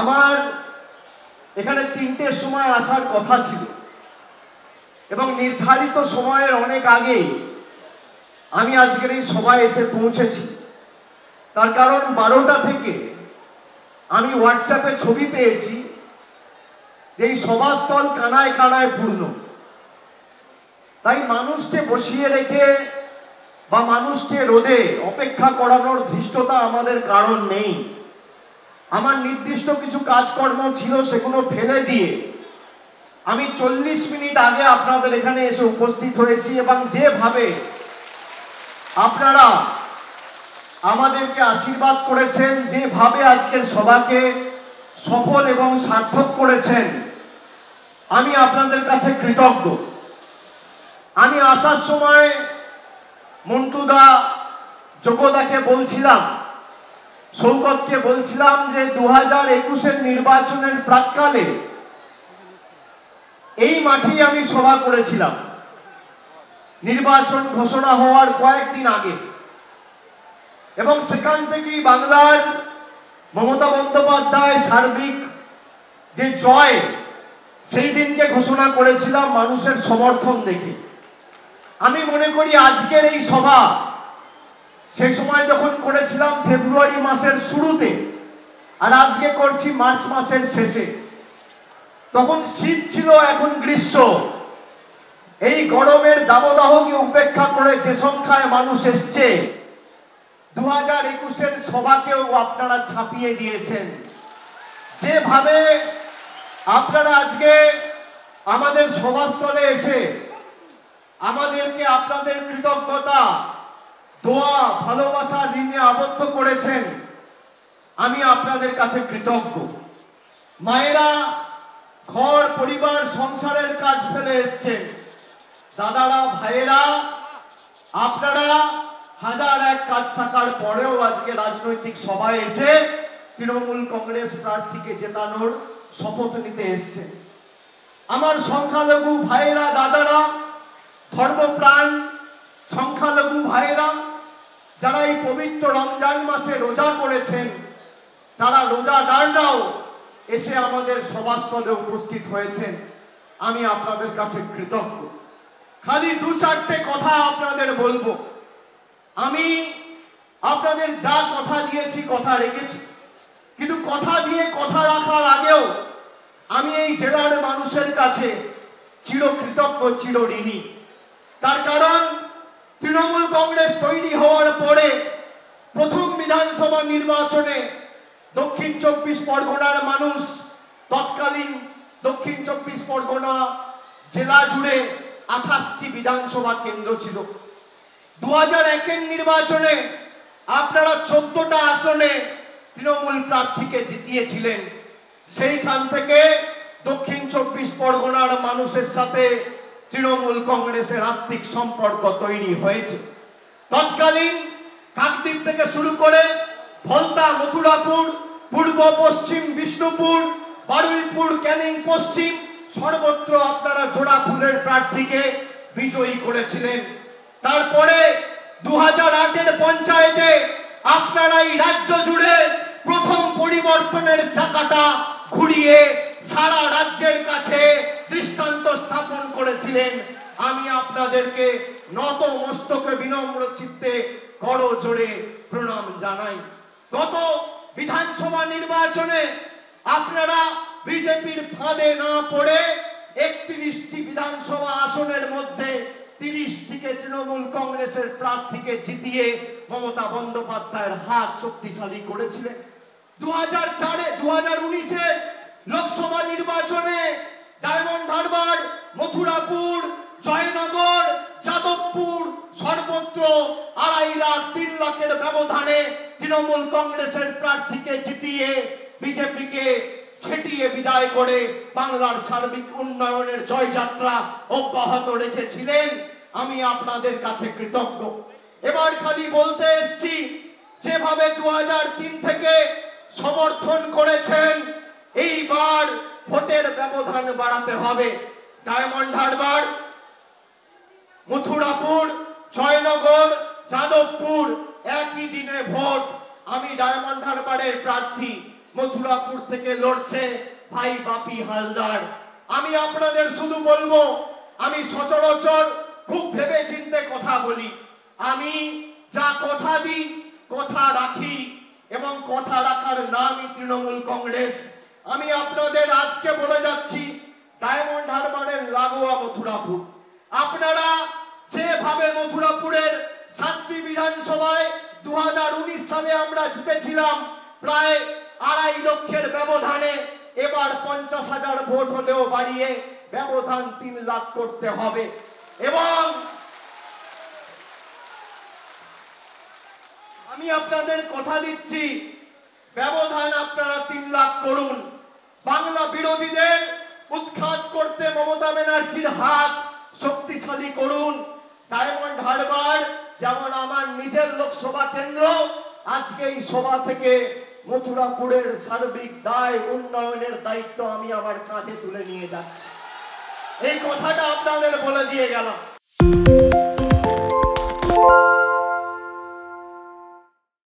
আমার এখানে ৩টের সময় আসার কথা ছিল এবং নির্ধারিত সময়ের অনেক আগে আমি আজকের এই সভায় এসে পৌঁছেছি। তার কারণ 12টা থেকে আমি হোয়াটসঅ্যাপে ছবি পেয়েছি যে এই সভাস্থল কানায় কানায় পূর্ণ। তাই মানুষকে বসিয়ে রেখে বা মানুষকে রোদে অপেক্ষা করানোর ধৃষ্টতা আমাদের কারণ নেই। আমার নির্দিষ্ট কিছু কাজকর্ম ছিল, সেগুলো ফেলে দিয়ে আমি 40 মিনিট আগে আপনাদের এখানে এসে উপস্থিত হয়েছি এবং যেভাবে আপনারা আমাদেরকে আশীর্বাদ করেছেন, যেভাবে আজকের সভাকে সফল এবং সার্থক করেছেন, আমি আপনাদের কাছে কৃতজ্ঞ। আমি আসার সময় মন্টুদা, যোগদাকে বলছিলাম, সৌগতকে বলছিলাম যে 2021-এর নির্বাচনের প্রাক্কালে এই মাঠেই আমি সভা করেছিলাম নির্বাচন ঘোষণা হওয়ার কয়েকদিন আগে, এবং সেখান থেকেই বাংলার মমতা বন্দ্যোপাধ্যায় সার্বিক যে জয়, সেই দিনকে ঘোষণা করেছিলাম মানুষের সমর্থন দেখে। আমি মনে করি আজকের এই সভা সে সময় যখন করেছিলাম ফেব্রুয়ারি মাসের শুরুতে, আর আজকে করছি মার্চ মাসের শেষে, তখন শীত ছিল, এখন গ্রীষ্ম। এই গরমের দাবদাহকে উপেক্ষা করে যে সংখ্যায় মানুষ এসছে, 2021-এর সভাকেও আপনারা ছাপিয়ে দিয়েছেন। যেভাবে আপনারা আজকে আমাদের সভাস্থলে এসে আমাদেরকে আপনাদের কৃতজ্ঞতা, দোয়া, ভালোবাসার ঋণে আবদ্ধ করেছেন, আমি আপনাদের কাছে কৃতজ্ঞ। মায়েরা ঘর পরিবার সংসারের কাজ ফেলে এসছেন, দাদারা, ভাইয়েরা, আপনারা হাজার এক কাজ থাকার পরেও আজকে রাজনৈতিক সভায় এসে তৃণমূল কংগ্রেস প্রার্থীকে জেতানোর শপথ নিতে এসছেন। আমার সংখ্যালঘু ভাইয়েরা, দাদারা, ধর্মপ্রাণ সংখ্যালঘু ভাইয়েরা, যারা এই পবিত্র রমজান মাসে রোজা করেছেন, তারা রোজাদাররাও এসে আমাদের সভাস্থলে উপস্থিত হয়েছেন। আমি আপনাদের কাছে কৃতজ্ঞ। খালি 2-4টে কথা আপনাদের বলবো। আমি আপনাদের যা কথা দিয়েছি, কথা রেখেছি, কিন্তু কথা দিয়ে কথা রাখার আগেও আমি এই জেলার মানুষের কাছে চিরকৃতজ্ঞ, চিরঋণী। তার কারণ তৃণমূল কংগ্রেস তৈরি হওয়ার পরে প্রথম বিধানসভা নির্বাচনে দক্ষিণ 24 পরগনার মানুষ, তৎকালীন দক্ষিণ 24 পরগনা জেলা জুড়ে 28টি বিধানসভা কেন্দ্র ছিল। 2001-এর নির্বাচনে আপনারা 14টা আসনে তৃণমূল প্রার্থীকে জিতিয়েছিলেন। সেইখান থেকে দক্ষিণ 24 পরগনার মানুষের সাথে তৃণমূল কংগ্রেসের আত্মিক সম্পর্ক তৈরি হয়েছে। তৎকালীন কাকদ্বীপ থেকে শুরু করে ফলতা, মথুরাপুর, পূর্ব পশ্চিম বিষ্ণুপুর, বারুইপুর, ক্যানিং পশ্চিম, সর্বত্র আপনারা জোড়া ফুলের প্রার্থীকে বিজয়ী করেছিলেন। তারপরে 2008-এর পঞ্চায়েতে আপনারা এই রাজ্য জুড়ে প্রথম পরিবর্তনের চাকাটা ঘুরিয়ে সারা রাজ্যের কাছে দৃষ্টান্ত স্থাপন করেছিলেন। আমি আপনাদেরকে নত মস্তকে বিনম্র চিত্তে করজোড়ে প্রণাম জানাই। গত বিধানসভা নির্বাচনে আপনারা বিজেপির ফাঁদে না পড়ে 31টি বিধানসভা আসনের মধ্যে 30টিকে তৃণমূল কংগ্রেসের প্রার্থীকে জিতিয়ে মমতা বন্দ্যোপাধ্যায়ের হাত শক্তিশালী করেছিলেন। 2019-এ লোকসভা নির্বাচনে ডায়মন্ড হারবার, মথুরাপুর, জয়নগর, যাদবপুর, সর্বত্র 2.5 লাখ 3 লাখের ব্যবধানে তৃণমূল কংগ্রেসের প্রার্থীকে জিতিয়ে বিজেপিকে ছেটিয়ে বিদায় করে বাংলার সার্বিক উন্নয়নের জয়যাত্রা অব্যাহত রেখেছিলেন। আমি আপনাদের কাছে কৃতজ্ঞ। এবার খালি বলতে এসছি, যেভাবে 2003 থেকে সমর্থন করেছেন, এইবার ভোটের ব্যবধান বাড়াতে হবে। ডায়মন্ড হারবার, মথুরাপুর, জয়নগর, যাদবপুর একই দিনে ভোট। আমি ডায়মন্ড হারবারের প্রার্থী, মথুরাপুর থেকে লড়ছে ভাই বাপি হালদার। আমি আপনাদের শুধু বলবো, আমি সচরাচর খুব ভেবে চিন্তে কথা বলি। আমি যা কথা দিই কথা রাখি, এবং কথা রাখার নামই তৃণমূল কংগ্রেস। আমি আপনাদের আজকে বলে যাচ্ছি, ডায়মন্ড হারবারের লাগোয়া মথুরাপুর, আপনারা যেভাবে মথুরাপুরের 7টি বিধানসভায় 2019 সালে আমরা জিতেছিলাম প্রায় 2.5 লক্ষের ব্যবধানে, এবার 50,000 ভোট হলেও বাড়িয়ে ব্যবধান 3 লাখ করতে হবে। এবং আমি আপনাদের কথা দিচ্ছি, ব্যবধান আপনারা 3 লাখ করুন। বাংলা বিরোধীদের উৎখাত করতে মমতা ব্যানার্জির হাত শক্তিশালী করুন। ডায়মন্ড হারবার যেমন আমার নিজের লোকসভা কেন্দ্র, আজকে এই সভা থেকে মথুরাপুরের সার্বিক দায় উন্নয়নের দায়িত্ব আমি আমার কাঁধে তুলে নিয়ে যাচ্ছি। এই কথাটা আপনাদের বলে দিয়ে গেলাম।